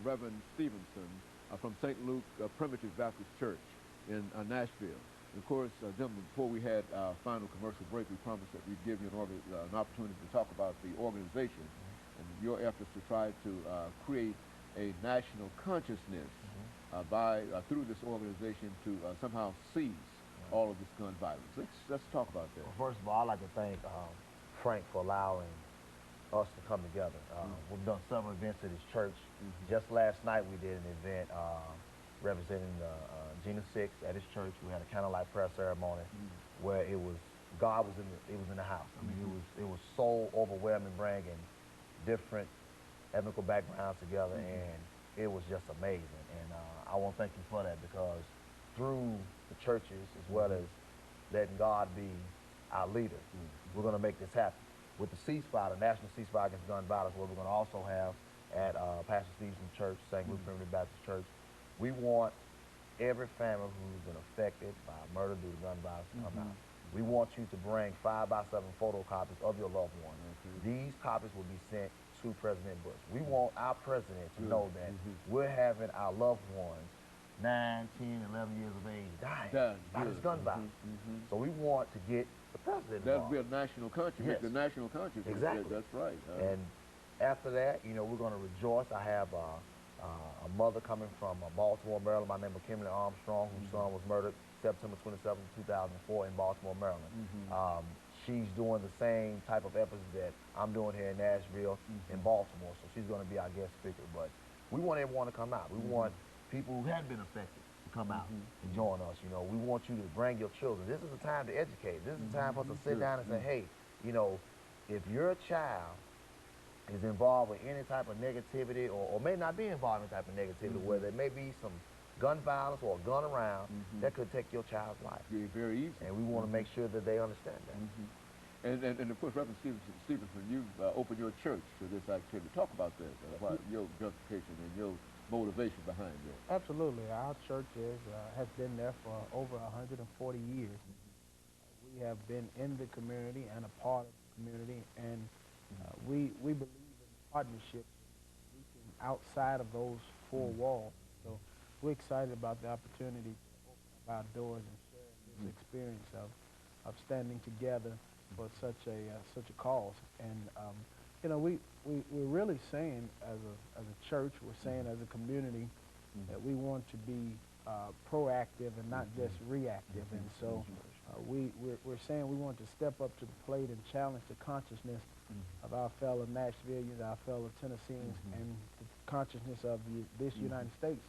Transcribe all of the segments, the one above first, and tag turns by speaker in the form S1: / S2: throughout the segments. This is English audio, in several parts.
S1: Reverend Stevenson from St. Luke Primitive Baptist Church in Nashville. And of course, gentlemen, before we had our final commercial break, we promised that we'd give you an opportunity to talk about the organization and your efforts to try to create a national consciousness through this organization to somehow seize all of this gun violence. Let's talk about that.
S2: Well, first of all, I'd like to thank Frank for allowing us to come together. We've done several events at his church. Just last night we did an event representing Gina 6 at his church. We had a candlelight prayer ceremony where God was in the house. I mean, it was so overwhelming, bringing different ethnic backgrounds together, and it was just amazing. And I want to thank you for that, because through the churches, as well as letting God be our leader, we're going to make this happen. With the ceasefire, the national ceasefire against gun violence, what we're going to also have at Pastor Stevenson's church, St. Luke Primitive Baptist Church, we want every family who's been affected by murder due to gun violence to come out. We want you to bring 5x7 photocopies of your loved one. These copies will be sent to President Bush. We want our president to know that we're having our loved ones 9, 10, 11 years of age dying by this gun violence. So we want to get the president involved.
S1: That'll be a national conscience. The national conscience.
S2: Exactly.
S1: That's right.
S2: And after that, you know, we're going to rejoice. I have a mother coming from Baltimore, Maryland, by the name of Kimberly Armstrong, whose son was murdered September 27, 2004 in Baltimore, Maryland. She's doing the same type of efforts that I'm doing here in Nashville, in Baltimore, so she's going to be our guest speaker. But we want everyone to come out. We want people who hadn't been affected to come out and join us. You know, we want you to bring your children. This is a time to educate. This is a time for us to sit down and say, hey, you know, if your child is involved with any type of negativity, or may not be involved in any type of negativity, where there may be some gun violence or a gun around, that could take your child's life.
S1: Very easy.
S2: And we want to make sure that they understand that.
S1: And of course, Reverend Stevenson, you've opened your church to this activity. Talk about that, about your justification and your motivation behind it.
S3: Absolutely. Our church has been there for over 140 years. We have been in the community and a part of the community, and we believe in partnership outside of those four walls. So we're excited about the opportunity to open up our doors and share this experience of standing together for such a cause. And you know, we're really saying as a church, we're saying as a community that we want to be proactive and not just reactive. And so we're saying we want to step up to the plate and challenge the consciousness of our fellow Nashvilleians, our fellow Tennesseans, and the consciousness of this United States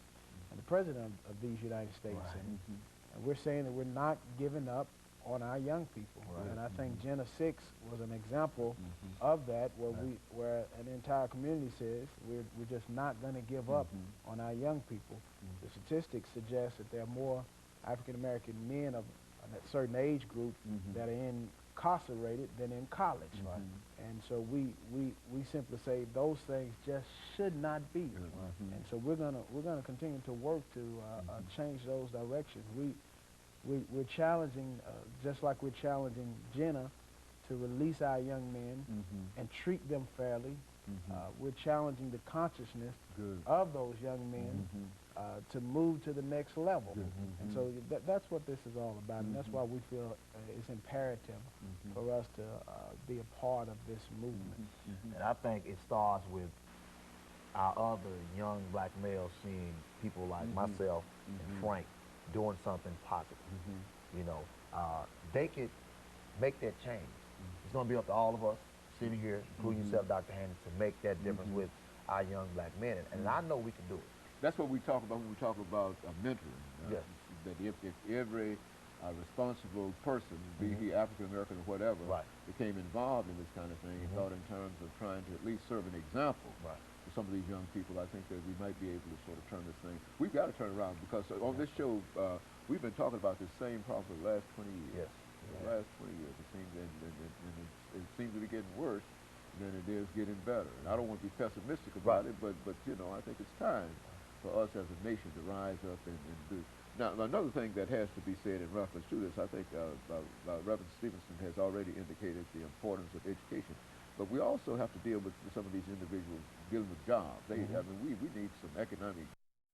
S3: and the president of these United States. And we're saying that we're not giving up on our young people. And I think Gina 6 was an example of that, where an entire community says we're just not going to give up on our young people. The statistics suggest that there are more African-American men of a certain age group that are incarcerated than in college. And so we simply say those things just should not be. And so we're gonna continue to work to change those directions. We're challenging, just like we're challenging Jenna to release our young men and treat them fairly. We're challenging the consciousness of those young men to move to the next level. And so that's what this is all about, and that's why we feel it's imperative for us to be a part of this movement.
S2: And I think it starts with our other young black males seeing people like myself and Frank doing something positive. You know, they could make that change. It's going to be up to all of us sitting here, including yourself, Dr. Haney, to make that difference with our young black men. And I know we can do it.
S1: That's what we talk about when we talk about mentoring. That if every responsible person, be he African American or whatever, became involved in this kind of thing and thought in terms of trying to at least serve an example to some of these young people, I think that we might be able to sort of turn this thing. We've got to turn around, because on this show, we've been talking about this same problem for the last 20 years. The last 20 years, it seems, and it seems to be getting worse than it is getting better. And I don't want to be pessimistic about it, but you know, I think it's time for us as a nation to rise up and do. Now, another thing that has to be said in reference to this, I think Reverend Stevenson has already indicated the importance of education. But we also have to deal with some of these individuals dealing with jobs. I mean, we need some economic